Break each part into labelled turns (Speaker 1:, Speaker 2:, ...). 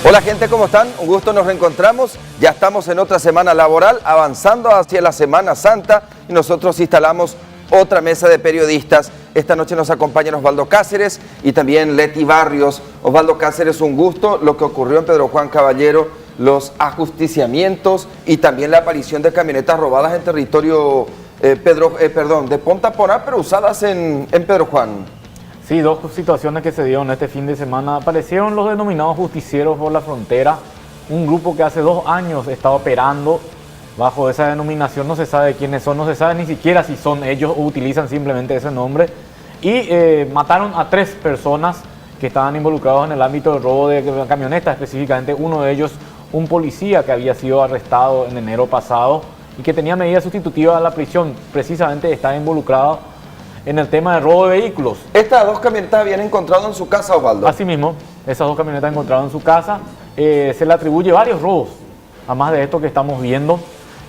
Speaker 1: Hola gente, ¿cómo están? Un gusto, nos reencontramos. Ya estamos en otra semana laboral, avanzando hacia la Semana Santa y nosotros instalamos otra mesa de periodistas. Esta noche nos acompañan Osvaldo Cáceres y también Leti Barrios. Osvaldo Cáceres, un gusto. Lo que ocurrió en Pedro Juan Caballero, los ajusticiamientos y también la aparición de camionetas robadas en territorio de Ponta Porá, pero usadas en Pedro Juan.
Speaker 2: Sí, dos situaciones que se dieron este fin de semana. Aparecieron los denominados justicieros por la frontera, un grupo que hace 2 años está operando bajo esa denominación. No se sabe quiénes son, no se sabe ni siquiera si son ellos o utilizan simplemente ese nombre. Y mataron a 3 personas que estaban involucrados en el ámbito del robo de camionetas, específicamente uno de ellos, un policía que había sido arrestado en enero pasado y que tenía medidas sustitutivas a la prisión, precisamente está involucrado en el tema de robo de vehículos.
Speaker 1: Estas 2 camionetas habían encontrado en su casa, Osvaldo.
Speaker 2: Así mismo, esas 2 camionetas encontradas en su casa, se le atribuye varios robos, además de esto que estamos viendo,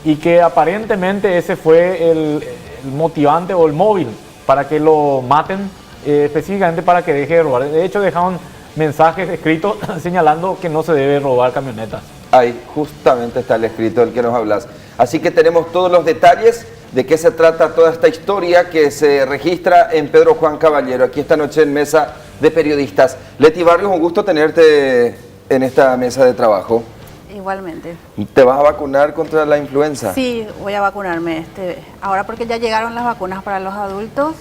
Speaker 2: y que aparentemente ese fue el motivante o el móvil para que lo maten, específicamente para que deje de robar. De hecho, dejaron mensajes escritos señalando que no se debe robar camionetas.
Speaker 1: Ahí justamente está el escrito del que nos hablas. Así que tenemos todos los detalles de qué se trata toda esta historia que se registra en Pedro Juan Caballero, aquí esta noche en Mesa de Periodistas. Leti Barrios, un gusto tenerte en esta mesa de trabajo.
Speaker 3: Igualmente.
Speaker 1: ¿Te vas a vacunar contra la influenza?
Speaker 3: Sí, voy a vacunarme ahora porque ya llegaron las vacunas para los adultos.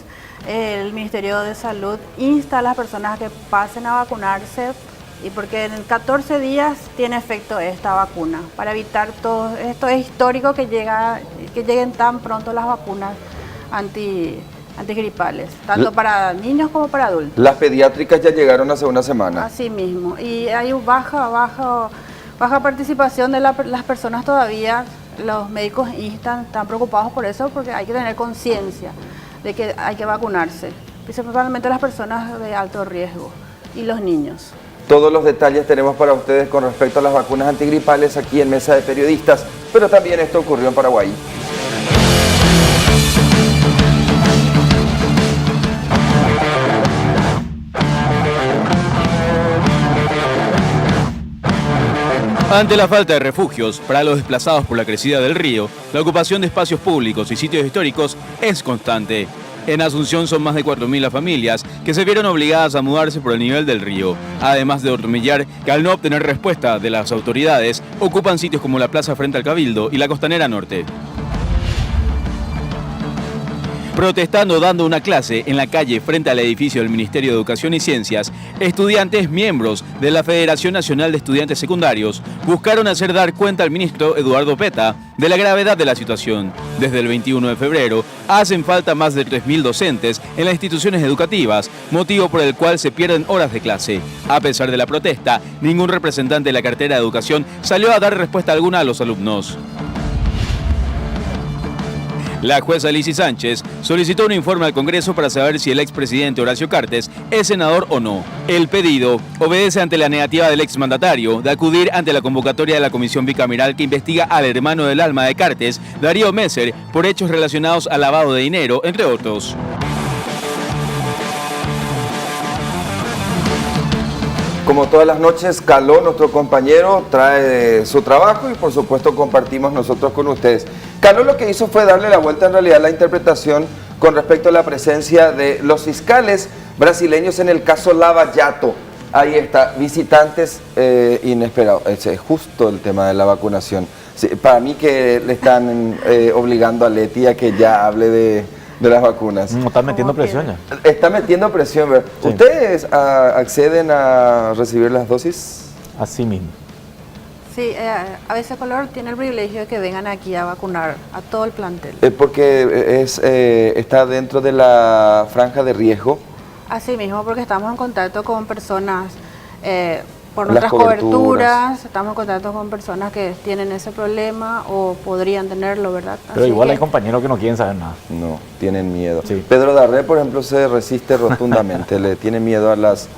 Speaker 3: El Ministerio de Salud insta a las personas a que pasen a vacunarse y porque en 14 días tiene efecto esta vacuna. Para evitar todo esto es histórico que lleguen tan pronto las vacunas antigripales, tanto para niños como para adultos.
Speaker 1: Las pediátricas ya llegaron hace una semana.
Speaker 3: Así mismo, y hay baja participación de las personas todavía. Los médicos están preocupados por eso porque hay que tener conciencia de que hay que vacunarse, principalmente las personas de alto riesgo y los niños.
Speaker 1: Todos los detalles tenemos para ustedes con respecto a las vacunas antigripales aquí en Mesa de Periodistas, pero también esto ocurrió en Paraguay.
Speaker 4: Ante la falta de refugios para los desplazados por la crecida del río, la ocupación de espacios públicos y sitios históricos es constante. En Asunción son más de 4.000 las familias que se vieron obligadas a mudarse por el nivel del río, además de otro millar que al no obtener respuesta de las autoridades ocupan sitios como la plaza frente al Cabildo y la Costanera Norte. Protestando dando una clase en la calle frente al edificio del Ministerio de Educación y Ciencias, estudiantes miembros de la Federación Nacional de Estudiantes Secundarios buscaron hacer dar cuenta al ministro Eduardo Peta de la gravedad de la situación. Desde el 21 de febrero hacen falta más de 3.000 docentes en las instituciones educativas, motivo por el cual se pierden horas de clase. A pesar de la protesta, ningún representante de la cartera de Educación salió a dar respuesta alguna a los alumnos. La jueza Lizy Sánchez solicitó un informe al Congreso para saber si el expresidente Horacio Cartes es senador o no. El pedido obedece ante la negativa del exmandatario de acudir ante la convocatoria de la comisión bicameral que investiga al hermano del alma de Cartes, Darío Messer, por hechos relacionados al lavado de dinero, entre otros.
Speaker 1: Como todas las noches, Caló, nuestro compañero, trae su trabajo y por supuesto compartimos nosotros con ustedes. Caló lo que hizo fue darle la vuelta en realidad a la interpretación con respecto a la presencia de los fiscales brasileños en el caso Lava Jato. Ahí está, visitantes inesperados. Ese es justo el tema de la vacunación. Sí, para mí que le están obligando a Leti a que ya hable de las vacunas.
Speaker 2: No, está metiendo presión ya.
Speaker 1: Está metiendo presión, ¿verdad? Sí. ¿Ustedes acceden a recibir las dosis?
Speaker 2: Así mismo.
Speaker 3: Sí, ABC Color tiene el privilegio de que vengan aquí a vacunar a todo el plantel.
Speaker 1: Porque está dentro de la franja de riesgo.
Speaker 3: Así mismo, porque estamos en contacto con personas por nuestras coberturas, estamos en contacto con personas que tienen ese problema o podrían tenerlo, ¿verdad?
Speaker 2: Pero igual hay compañeros que no quieren saber nada.
Speaker 1: No, tienen miedo.
Speaker 2: Sí.
Speaker 1: Pedro Darré, por ejemplo, se resiste rotundamente, le tiene miedo a las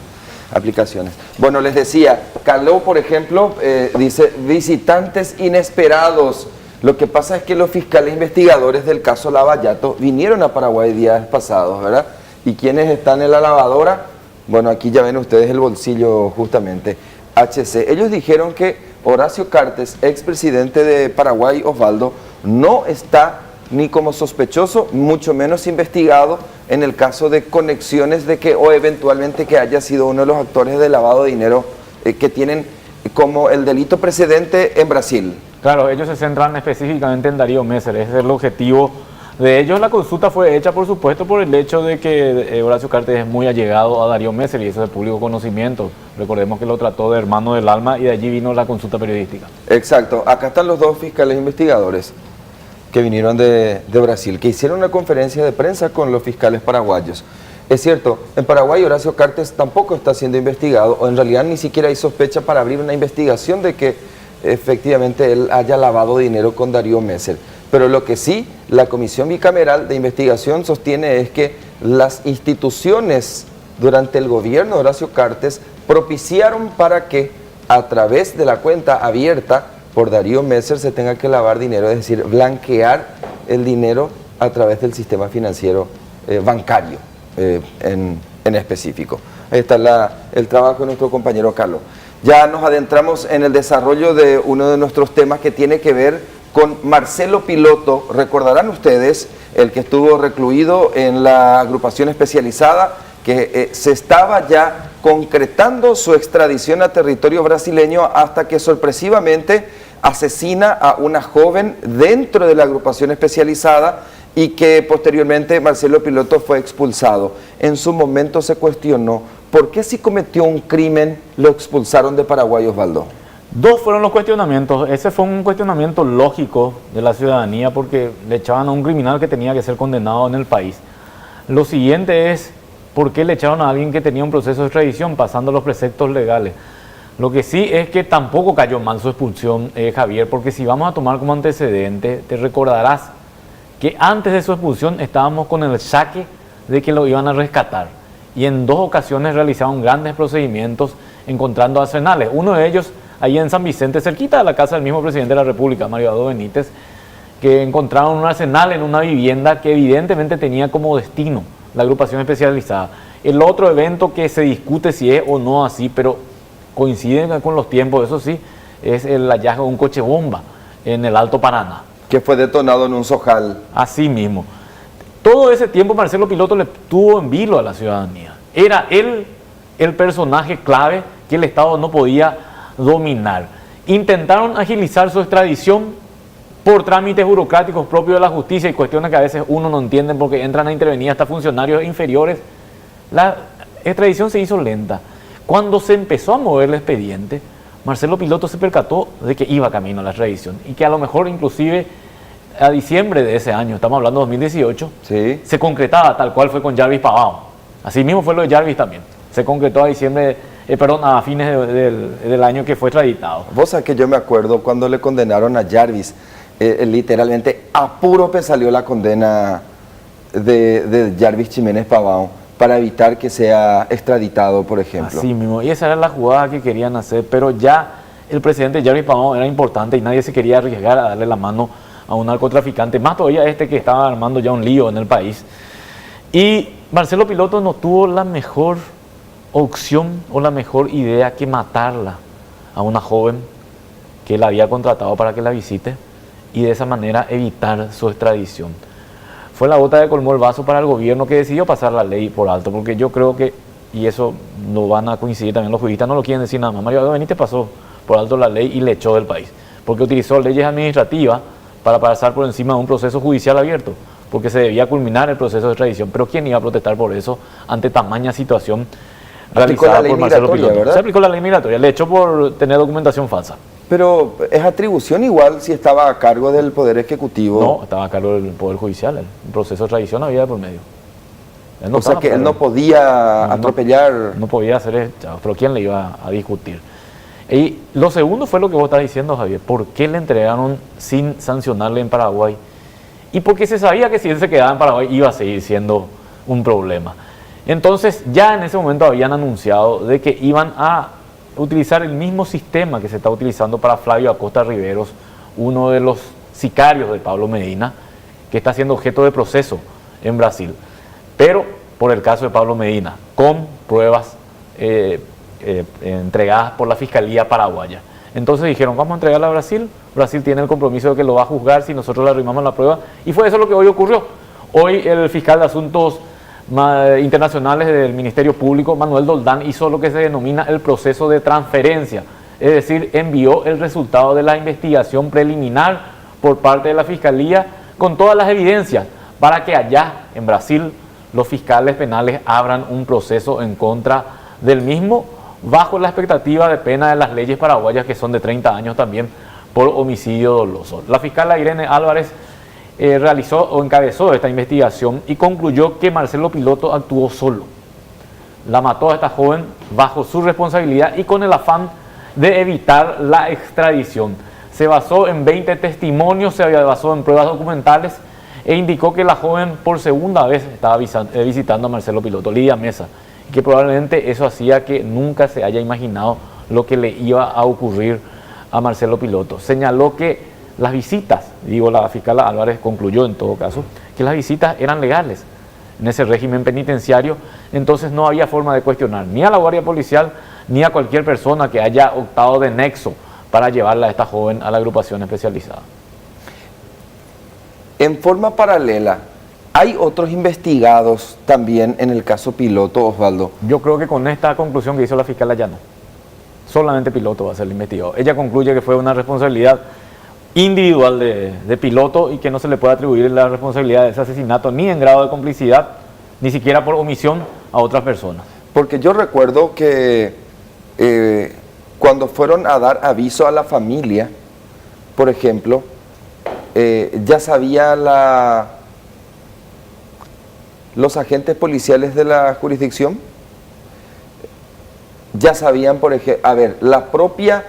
Speaker 1: aplicaciones. Bueno, les decía, Caló, por ejemplo, dice visitantes inesperados. Lo que pasa es que los fiscales investigadores del caso Lava Jato vinieron a Paraguay días pasados, ¿verdad? ¿Y quiénes están en la lavadora? Bueno, aquí ya ven ustedes el bolsillo justamente. HC. Ellos dijeron que Horacio Cartes, expresidente de Paraguay, Osvaldo, no está ni como sospechoso, mucho menos investigado en el caso de conexiones de que o eventualmente que haya sido uno de los actores de lavado de dinero que tienen como el delito precedente en Brasil.
Speaker 2: Claro, ellos se centran específicamente en Darío Messer, ese es el objetivo de ellos. La consulta fue hecha, por supuesto, por el hecho de que Horacio Cartes es muy allegado a Darío Messer y eso es de público conocimiento. Recordemos que lo trató de hermano del alma y de allí vino la consulta periodística.
Speaker 1: Exacto, acá están los dos fiscales investigadores que vinieron de Brasil, que hicieron una conferencia de prensa con los fiscales paraguayos. Es cierto, en Paraguay Horacio Cartes tampoco está siendo investigado, o en realidad ni siquiera hay sospecha para abrir una investigación de que efectivamente él haya lavado dinero con Darío Messer. Pero lo que sí, la Comisión Bicameral de Investigación sostiene es que las instituciones durante el gobierno de Horacio Cartes propiciaron para que a través de la cuenta abierta por Darío Messer se tenga que lavar dinero, es decir, blanquear el dinero a través del sistema financiero bancario en específico. Ahí está el trabajo de nuestro compañero Carlos. Ya nos adentramos en el desarrollo de uno de nuestros temas que tiene que ver con Marcelo Piloto. Recordarán ustedes, el que estuvo recluido en la agrupación especializada, que se estaba ya concretando su extradición a territorio brasileño hasta que sorpresivamente asesina a una joven dentro de la agrupación especializada y que posteriormente Marcelo Piloto fue expulsado. En su momento se cuestionó por qué si cometió un crimen lo expulsaron de Paraguay, Osvaldo.
Speaker 2: Dos fueron los cuestionamientos. Ese fue un cuestionamiento lógico de la ciudadanía porque le echaban a un criminal que tenía que ser condenado en el país. Lo siguiente es, ¿por qué le echaron a alguien que tenía un proceso de extradición pasando los preceptos legales? Lo que sí es que tampoco cayó mal su expulsión, Javier, porque si vamos a tomar como antecedente, te recordarás que antes de su expulsión estábamos con el saque de que lo iban a rescatar. Y en dos ocasiones realizaron grandes procedimientos encontrando arsenales. Uno de ellos ahí en San Vicente, cerquita de la casa del mismo presidente de la República, Mario Abdo Benítez, que encontraron un arsenal en una vivienda que evidentemente tenía como destino la agrupación especializada. El otro evento que se discute si es o no así, pero coincide con los tiempos, eso sí, es el hallazgo de un coche bomba en el Alto Paraná.
Speaker 1: Que fue detonado en un sojal.
Speaker 2: Así mismo. Todo ese tiempo Marcelo Piloto le tuvo en vilo a la ciudadanía. Era él el personaje clave que el Estado no podía dominar. Intentaron agilizar su extradición por trámites burocráticos propios de la justicia y cuestiones que a veces uno no entiende porque entran a intervenir hasta funcionarios inferiores. La extradición se hizo lenta. Cuando se empezó a mover el expediente, Marcelo Piloto se percató de que iba camino a la extradición y que a lo mejor inclusive a diciembre de ese año, estamos hablando de 2018,
Speaker 1: sí,
Speaker 2: se concretaba tal cual fue con Jarvis Pavão. Así mismo fue lo de Jarvis también. Se concretó a diciembre, a fines del año que fue extraditado.
Speaker 1: Vos sabés que yo me acuerdo cuando le condenaron a Jarvis, literalmente a puro pe salió la condena de Jarvis Jiménez Pavão para evitar que sea extraditado, por ejemplo.
Speaker 2: Así mismo, y esa era la jugada que querían hacer, pero ya el presidente Jarvis Pavão era importante y nadie se quería arriesgar a darle la mano a un narcotraficante, más todavía este que estaba armando ya un lío en el país. Y Marcelo Piloto no tuvo la mejor opción o la mejor idea que matarla a una joven que él había contratado para que la visite y de esa manera evitar su extradición. Fue la gota que colmó el vaso para el gobierno que decidió pasar la ley por alto, porque yo creo que, y eso no van a coincidir también los juristas, no lo quieren decir nada más, Mario Abdo Benítez pasó por alto la ley y le echó del país, porque utilizó leyes administrativas para pasar por encima de un proceso judicial abierto, porque se debía culminar el proceso de extradición. Pero ¿quién iba a protestar por eso ante tamaña situación realizada por Marcelo Piloto?
Speaker 1: ¿Verdad?
Speaker 2: Se aplicó la ley migratoria, le echó por tener documentación falsa.
Speaker 1: Pero es atribución igual si estaba a cargo del Poder Ejecutivo.
Speaker 2: No, estaba a cargo del Poder Judicial, el proceso de extradición había de por medio.
Speaker 1: O sea que él no podía atropellar.
Speaker 2: No podía hacer esto, pero ¿quién le iba a discutir? Y lo segundo fue lo que vos estás diciendo, Javier. ¿Por qué le entregaron sin sancionarle en Paraguay? Y porque se sabía que si él se quedaba en Paraguay iba a seguir siendo un problema. Entonces ya en ese momento habían anunciado de que iban a utilizar el mismo sistema que se está utilizando para Flavio Acosta Riveros, uno de los sicarios de Pablo Medina, que está siendo objeto de proceso en Brasil. Pero por el caso de Pablo Medina, con pruebas entregadas por la Fiscalía paraguaya. Entonces dijeron, vamos a entregarla a Brasil. Brasil tiene el compromiso de que lo va a juzgar si nosotros le arrimamos la prueba. Y fue eso lo que hoy ocurrió. Hoy el fiscal de Asuntos Internacionales del Ministerio Público, Manuel Doldán, hizo lo que se denomina el proceso de transferencia. Es decir, envió el resultado de la investigación preliminar por parte de la Fiscalía con todas las evidencias para que allá en Brasil los fiscales penales abran un proceso en contra del mismo, bajo la expectativa de pena de las leyes paraguayas, que son de 30 años también por homicidio doloso. La fiscal Irene Álvarez realizó o encabezó esta investigación y concluyó que Marcelo Piloto actuó solo. La mató a esta joven bajo su responsabilidad y con el afán de evitar la extradición. Se basó en 20 testimonios, se basó en pruebas documentales e indicó que la joven por segunda vez estaba visitando a Marcelo Piloto, Lidia Mesa, que probablemente eso hacía que nunca se haya imaginado lo que le iba a ocurrir a Marcelo Piloto. Señaló que las visitas, la fiscal Álvarez concluyó en todo caso, que las visitas eran legales en ese régimen penitenciario, entonces no había forma de cuestionar ni a la Guardia Policial ni a cualquier persona que haya optado de nexo para llevarla a esta joven a la agrupación especializada.
Speaker 1: En forma paralela, ¿hay otros investigados también en el caso Piloto, Osvaldo?
Speaker 2: Yo creo que con esta conclusión que hizo la fiscal allá no. Solamente Piloto va a ser el investigado. Ella concluye que fue una responsabilidad individual de Piloto y que no se le puede atribuir la responsabilidad de ese asesinato ni en grado de complicidad, ni siquiera por omisión a otras personas.
Speaker 1: Porque yo recuerdo que cuando fueron a dar aviso a la familia, por ejemplo, ya sabía los agentes policiales de la jurisdicción, ya sabían, por ejemplo, la propia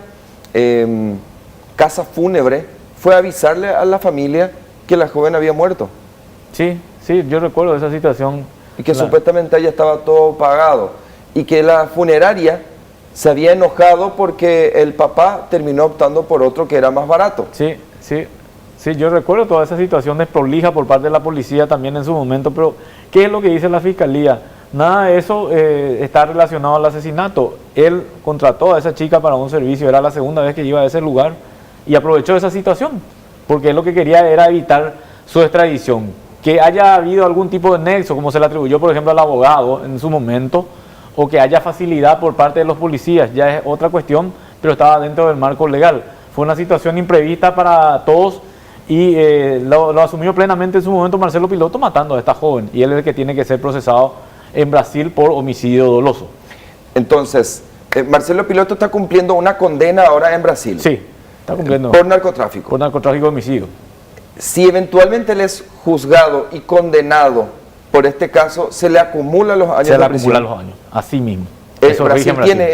Speaker 1: casa fúnebre fue a avisarle a la familia que la joven había muerto.
Speaker 2: Sí, yo recuerdo esa situación.
Speaker 1: Y que supuestamente ya estaba todo pagado. Y que la funeraria se había enojado porque el papá terminó optando por otro que era más barato.
Speaker 2: Sí, yo recuerdo toda esa situación desprolija por parte de la policía también en su momento, pero ¿qué es lo que dice la fiscalía? Nada de eso está relacionado al asesinato. Él contrató a esa chica para un servicio, era la segunda vez que iba a ese lugar y aprovechó esa situación, porque él lo que quería era evitar su extradición. Que haya habido algún tipo de nexo, como se le atribuyó por ejemplo al abogado en su momento, o que haya facilidad por parte de los policías, ya es otra cuestión, pero estaba dentro del marco legal. Fue una situación imprevista para todos y lo asumió plenamente en su momento Marcelo Piloto matando a esta joven, y él es el que tiene que ser procesado en Brasil por homicidio doloso.
Speaker 1: Entonces, Marcelo Piloto está cumpliendo una condena ahora en Brasil.
Speaker 2: Sí, está cumpliendo.
Speaker 1: Por narcotráfico.
Speaker 2: Por narcotráfico y homicidio.
Speaker 1: Si eventualmente él es juzgado y condenado por este caso, se le acumulan los años de prisión.
Speaker 2: Se le acumulan los años, así mismo.
Speaker 1: Brasil tiene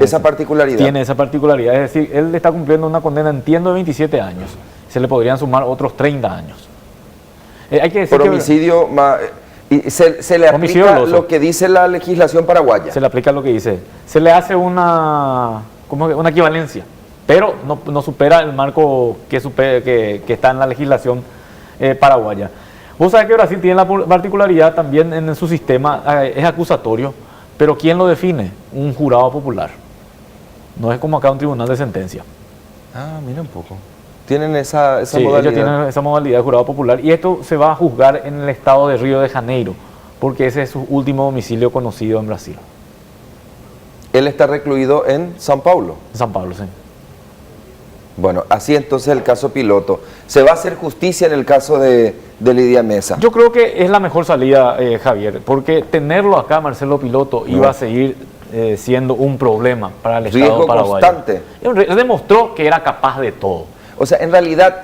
Speaker 1: esa particularidad.
Speaker 2: Tiene esa particularidad, es decir, él está cumpliendo una condena, entiendo, de 27 años. Se le podrían sumar otros 30 años. Hay que decir
Speaker 1: por homicidio, y se le aplica lo que dice la legislación paraguaya.
Speaker 2: Se le aplica lo que dice. Se le hace una equivalencia, pero no supera el marco que está en la legislación paraguaya. Vos sabés que Brasil tiene la particularidad también en su sistema, es acusatorio, pero ¿quién lo define? Un jurado popular. No es como acá un tribunal de sentencia.
Speaker 1: Ah, mira un poco. Tienen esa modalidad.
Speaker 2: Ellos tienen esa modalidad de jurado popular, y esto se va a juzgar en el estado de Río de Janeiro, porque ese es su último domicilio conocido en Brasil.
Speaker 1: Él está recluido en São Paulo.
Speaker 2: En São Paulo, sí.
Speaker 1: Bueno, así entonces el caso Piloto. ¿Se va a hacer justicia en el caso de Lidia Mesa?
Speaker 2: Yo creo que es la mejor salida, Javier, porque tenerlo acá, Marcelo Piloto, iba a seguir siendo un problema para el Estado paraguayo.
Speaker 1: Constante.
Speaker 2: Él demostró que era capaz de todo.
Speaker 1: O sea, en realidad,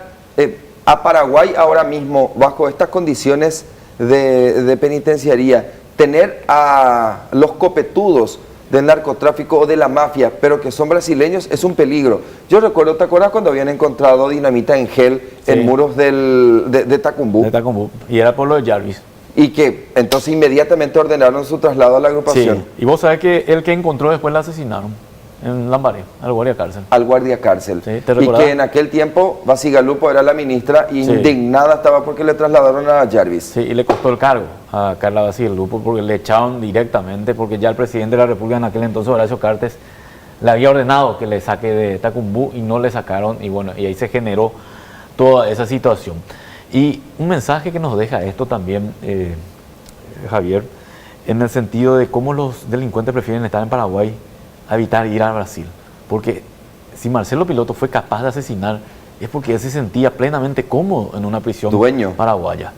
Speaker 1: a Paraguay ahora mismo, bajo estas condiciones de penitenciaría, tener a los copetudos del narcotráfico o de la mafia, pero que son brasileños, es un peligro. Yo recuerdo, ¿te acuerdas cuando habían encontrado dinamita en gel en muros de Tacumbú?
Speaker 2: De Tacumbú, y era por lo de Jarvis.
Speaker 1: Y que entonces inmediatamente ordenaron su traslado a la agrupación.
Speaker 2: Sí, y vos sabés que el que encontró después la asesinaron. en Lambaré, al guardia cárcel.
Speaker 1: Al guardia cárcel.
Speaker 2: Sí, ¿te
Speaker 1: y
Speaker 2: recordás?
Speaker 1: que en aquel tiempo Basigalupo era la ministra y
Speaker 2: Sí.
Speaker 1: indignada estaba porque le trasladaron a Jarvis.
Speaker 2: Sí, y le costó el cargo a Carla Basigalupo porque le echaron directamente, porque ya el presidente de la República en aquel entonces, Horacio Cartes, le había ordenado que le saque de Tacumbú y no le sacaron, y bueno, y ahí se generó toda esa situación. Y un mensaje que nos deja esto también, Javier, en el sentido de cómo los delincuentes prefieren estar en Paraguay a evitar ir a Brasil. Porque si Marcelo Piloto fue capaz de asesinar, es porque él se sentía plenamente cómodo en una prisión
Speaker 1: Dueño.
Speaker 2: paraguaya.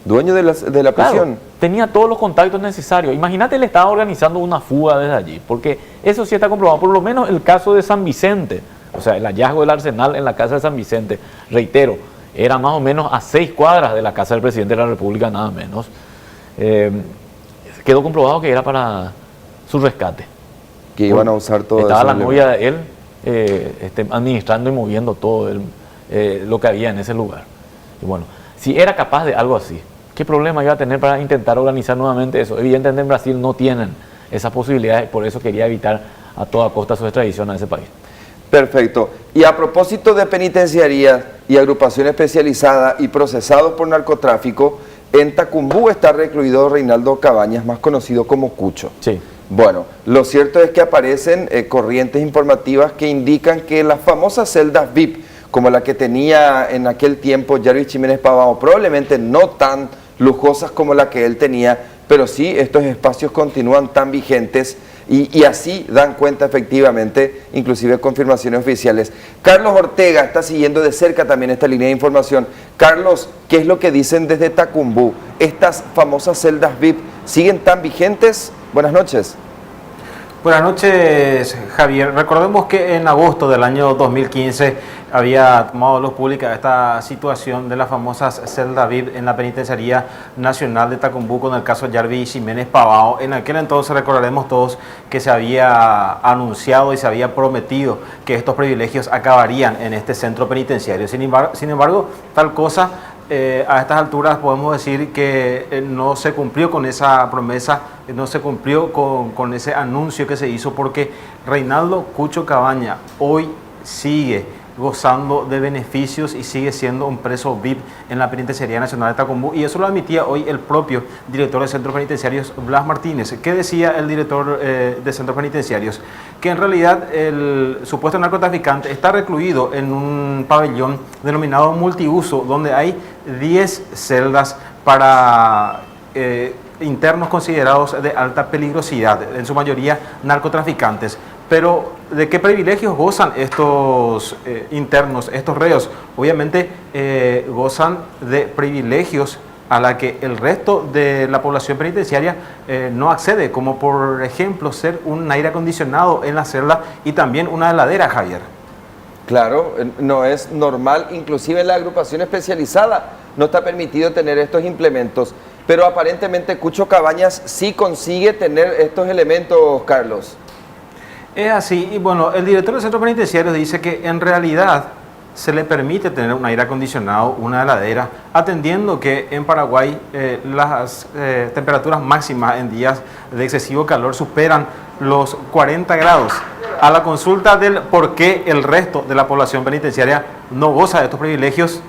Speaker 1: Dueño de la
Speaker 2: Claro,
Speaker 1: prisión.
Speaker 2: tenía todos los contactos necesarios. Imagínate, él estaba organizando una fuga desde allí, porque eso sí está comprobado. Por lo menos el caso de San Vicente, o sea, el hallazgo del arsenal en la casa de San Vicente, reitero, era más o menos a 6 cuadras de la casa del presidente de la República, nada menos. Quedó comprobado que era para su rescate.
Speaker 1: Que iban a usar todo
Speaker 2: Estaba
Speaker 1: eso.
Speaker 2: la novia de él administrando y moviendo todo lo que había en ese lugar. Y bueno, si era capaz de algo así, ¿qué problema iba a tener para intentar organizar nuevamente eso? Evidentemente en Brasil no tienen esas posibilidades, por eso quería evitar a toda costa su extradición a ese país.
Speaker 1: Perfecto. Y a propósito de penitenciarías y agrupación especializada y procesados por narcotráfico, en Tacumbú está recluido Reinaldo Cabañas, más conocido como Cucho.
Speaker 2: Sí.
Speaker 1: Bueno, lo cierto es que aparecen corrientes informativas que indican que las famosas celdas VIP, como la que tenía en aquel tiempo Jarvis Jiménez Pavao, probablemente no tan lujosas como la que él tenía, pero sí estos espacios continúan tan vigentes y así dan cuenta efectivamente, inclusive confirmaciones oficiales. Carlos Ortega está siguiendo de cerca también esta línea de información. Carlos, ¿qué es lo que dicen desde Tacumbú? ¿Estas famosas celdas VIP siguen tan vigentes? Buenas noches.
Speaker 5: Buenas noches, Javier. Recordemos que en agosto del año 2015 había tomado luz pública esta situación de las famosas celdas VIP en la Penitenciaría Nacional de Tacumbú con el caso Jarvis Jiménez Pavao. En aquel entonces recordaremos todos que se había anunciado y se había prometido que estos privilegios acabarían en este centro penitenciario. Sin embargo, tal cosa a estas alturas podemos decir que no se cumplió con esa promesa, no se cumplió con ese anuncio que se hizo, porque Reinaldo Cucho Cabaña hoy sigue gozando de beneficios y sigue siendo un preso VIP en la Penitenciaría Nacional de Tacumbú, y eso lo admitía hoy el propio director de Centros Penitenciarios, Blas Martínez. ¿Qué decía el director de Centros Penitenciarios? Que en realidad el supuesto narcotraficante está recluido en un pabellón denominado multiuso, donde hay 10 celdas para internos considerados de alta peligrosidad, en su mayoría narcotraficantes. Pero, ¿de qué privilegios gozan estos internos, estos reos? Obviamente gozan de privilegios a la que el resto de la población penitenciaria no accede, como por ejemplo ser un aire acondicionado en la celda y también una heladera, Javier.
Speaker 1: Claro, no es normal, inclusive en la agrupación especializada no está permitido tener estos implementos, pero aparentemente Cucho Cabañas sí consigue tener estos elementos, Carlos.
Speaker 5: Es así, y bueno, el director del centro penitenciario dice que en realidad se le permite tener un aire acondicionado, una heladera, atendiendo que en Paraguay las temperaturas máximas en días de excesivo calor superan los 40 grados. A la consulta del por qué el resto de la población penitenciaria no goza de estos privilegios,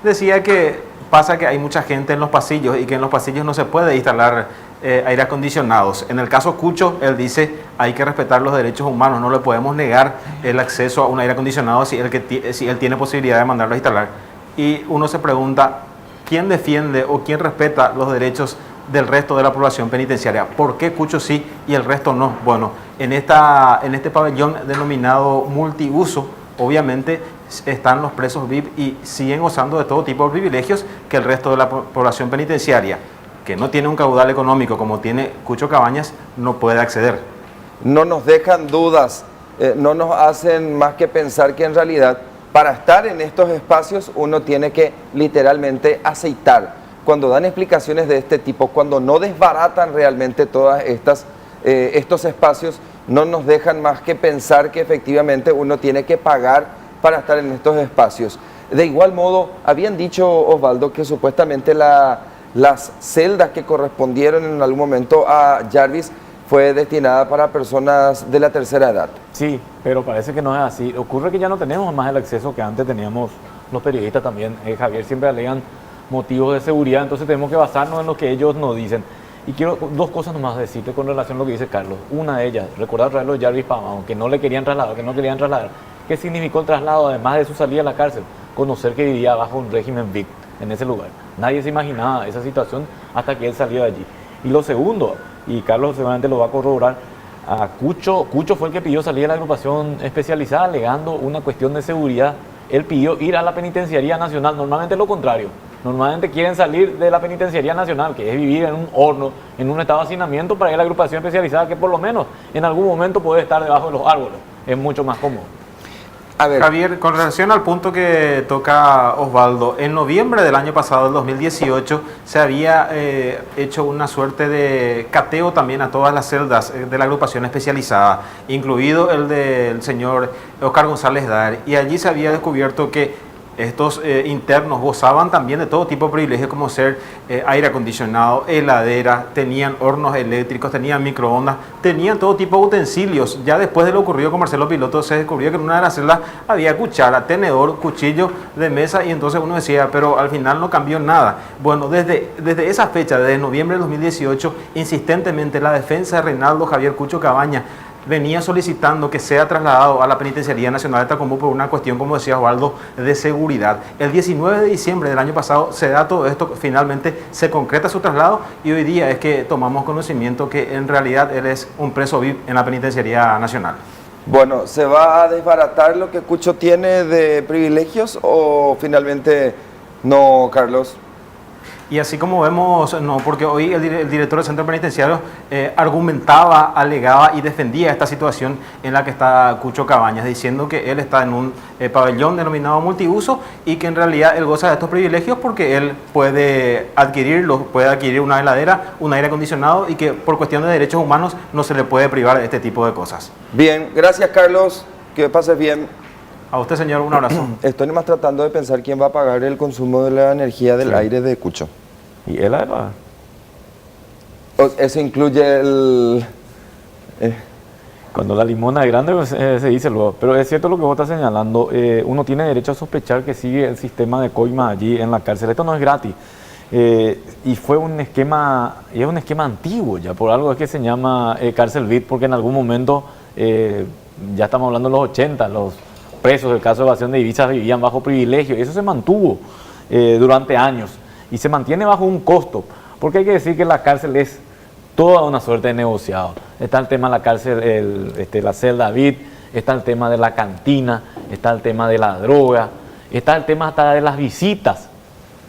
Speaker 5: decía que pasa que hay mucha gente en los pasillos y que en los pasillos no se puede instalar aire acondicionados. En el caso Cucho, él dice, hay que respetar los derechos humanos, no le podemos negar el acceso a un aire acondicionado si él tiene posibilidad de mandarlo a instalar. Y uno se pregunta, ¿quién defiende o quién respeta los derechos del resto de la población penitenciaria? ¿Por qué Cucho sí y el resto no? Bueno, en este pabellón denominado multiuso, obviamente están los presos VIP y siguen gozando de todo tipo de privilegios que el resto de la población penitenciaria, que no tiene un caudal económico como tiene Cucho Cabañas, no puede acceder.
Speaker 1: No nos dejan dudas, no nos hacen más que pensar que en realidad para estar en estos espacios uno tiene que literalmente aceitar. Cuando dan explicaciones de este tipo, cuando no desbaratan realmente todas estos espacios, no nos dejan más que pensar que efectivamente uno tiene que pagar para estar en estos espacios. De igual modo, habían dicho, Osvaldo, que supuestamente las celdas que correspondieron en algún momento a Jarvis fue destinada para personas de la tercera edad.
Speaker 2: Sí, pero parece que no es así. Ocurre que ya no tenemos más el acceso que antes teníamos los periodistas también. Javier, siempre alegan motivos de seguridad, entonces tenemos que basarnos en lo que ellos nos dicen. Y quiero dos cosas nomás decirte con relación a lo que dice Carlos. Una de ellas, recordar traerlo de Jarvis Pavón, que no le querían trasladar, ¿Qué significó el traslado, además de su salida a la cárcel? Conocer que vivía bajo un régimen VIP en ese lugar. Nadie se imaginaba esa situación hasta que él salió de allí. Y lo segundo, y Carlos seguramente lo va a corroborar, a Cucho fue el que pidió salir de la agrupación especializada alegando una cuestión de seguridad. Él pidió ir a la Penitenciaría Nacional, normalmente lo contrario. Normalmente quieren salir de la Penitenciaría Nacional, que es vivir en un horno, en un estado de hacinamiento, para ir a la agrupación especializada, que por lo menos en algún momento puede estar debajo de los árboles. Es mucho más cómodo.
Speaker 1: A ver.
Speaker 5: Javier, con relación al punto que toca Osvaldo, en noviembre del año pasado, del 2018, se había hecho una suerte de cateo también a todas las celdas de la agrupación especializada, incluido el del señor Oscar González Dar, y allí se había descubierto que estos internos gozaban también de todo tipo de privilegios, como ser aire acondicionado, heladera, tenían hornos eléctricos, tenían microondas, tenían todo tipo de utensilios. Ya después de lo ocurrido con Marcelo Piloto, se descubrió que en una de las celdas había cuchara, tenedor, cuchillo de mesa, y entonces uno decía, pero al final no cambió nada. Bueno, desde esa fecha, desde noviembre del 2018, insistentemente la defensa de Reinaldo Javier Cucho Cabaña venía solicitando que sea trasladado a la Penitenciaría Nacional de Tacumbú por una cuestión, como decía Osvaldo, de seguridad. El 19 de diciembre del año pasado se da todo esto, finalmente se concreta su traslado, y hoy día es que tomamos conocimiento que en realidad él es un preso VIP en la Penitenciaría Nacional.
Speaker 1: Bueno, ¿se va a desbaratar lo que Cucho tiene de privilegios o finalmente no, Carlos?
Speaker 5: Y así como vemos, no, porque hoy el director del centro penitenciario argumentaba, alegaba y defendía esta situación en la que está Cucho Cabañas, diciendo que él está en un pabellón denominado multiuso y que en realidad él goza de estos privilegios porque él puede adquirir una heladera, un aire acondicionado, y que por cuestión de derechos humanos no se le puede privar de este tipo de cosas.
Speaker 1: Bien, gracias Carlos, que pases bien.
Speaker 5: A usted, señor, un abrazo.
Speaker 1: Estoy nomás tratando de pensar quién va a pagar el consumo de la energía del aire de Cucho.
Speaker 2: ¿Y él además?
Speaker 1: Eso incluye el...
Speaker 2: Cuando la limona es grande, pues, se dice luego. Pero es cierto lo que vos estás señalando. Uno tiene derecho a sospechar que sigue el sistema de coima allí en la cárcel. Esto no es gratis. Y fue un esquema, y es un esquema antiguo ya, por algo es que se llama cárcel VIP, porque en algún momento, ya estamos hablando de los 80, los presos del caso de evasión de divisas vivían bajo privilegio, y eso se mantuvo durante años, y se mantiene bajo un costo, porque hay que decir que la cárcel es toda una suerte de negociado. Está el tema de la cárcel, la celda VIP, está el tema de la cantina, está el tema de la droga, está el tema hasta de las visitas.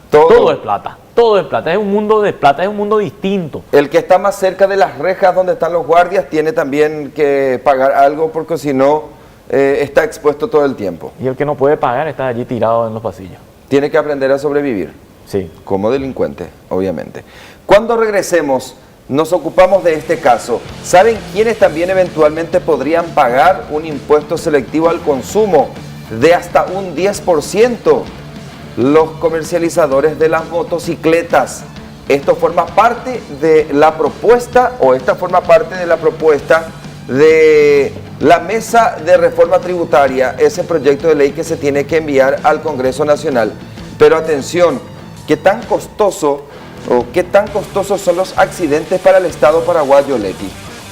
Speaker 2: Todo es plata, todo es plata, es un mundo de plata, es un mundo distinto.
Speaker 1: El que está más cerca de las rejas donde están los guardias tiene también que pagar algo, porque si no está expuesto todo el tiempo.
Speaker 2: Y el que no puede pagar está allí tirado en los pasillos.
Speaker 1: Tiene que aprender a sobrevivir.
Speaker 2: Sí.
Speaker 1: Como delincuente, obviamente. Cuando regresemos, nos ocupamos de este caso. ¿Saben quiénes también eventualmente podrían pagar un impuesto selectivo al consumo de hasta un 10%? Los comercializadores de las motocicletas. Esto forma parte de la propuesta, de la Mesa de Reforma Tributaria, ese proyecto de ley que se tiene que enviar al Congreso Nacional. Pero atención, ¿qué tan costosos son los accidentes para el Estado paraguayo, Leti?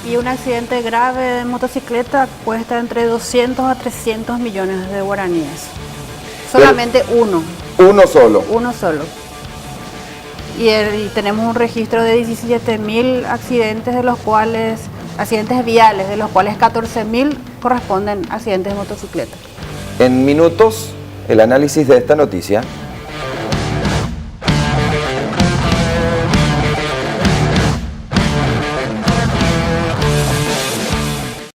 Speaker 3: Y un accidente grave de motocicleta cuesta entre 200 a 300 millones de guaraníes. Solamente uno.
Speaker 1: Uno solo.
Speaker 3: Uno solo. Y tenemos un registro de 17.000 accidentes, accidentes viales, de los cuales 14.000 corresponden a accidentes de motocicleta.
Speaker 1: En minutos, el análisis de esta noticia.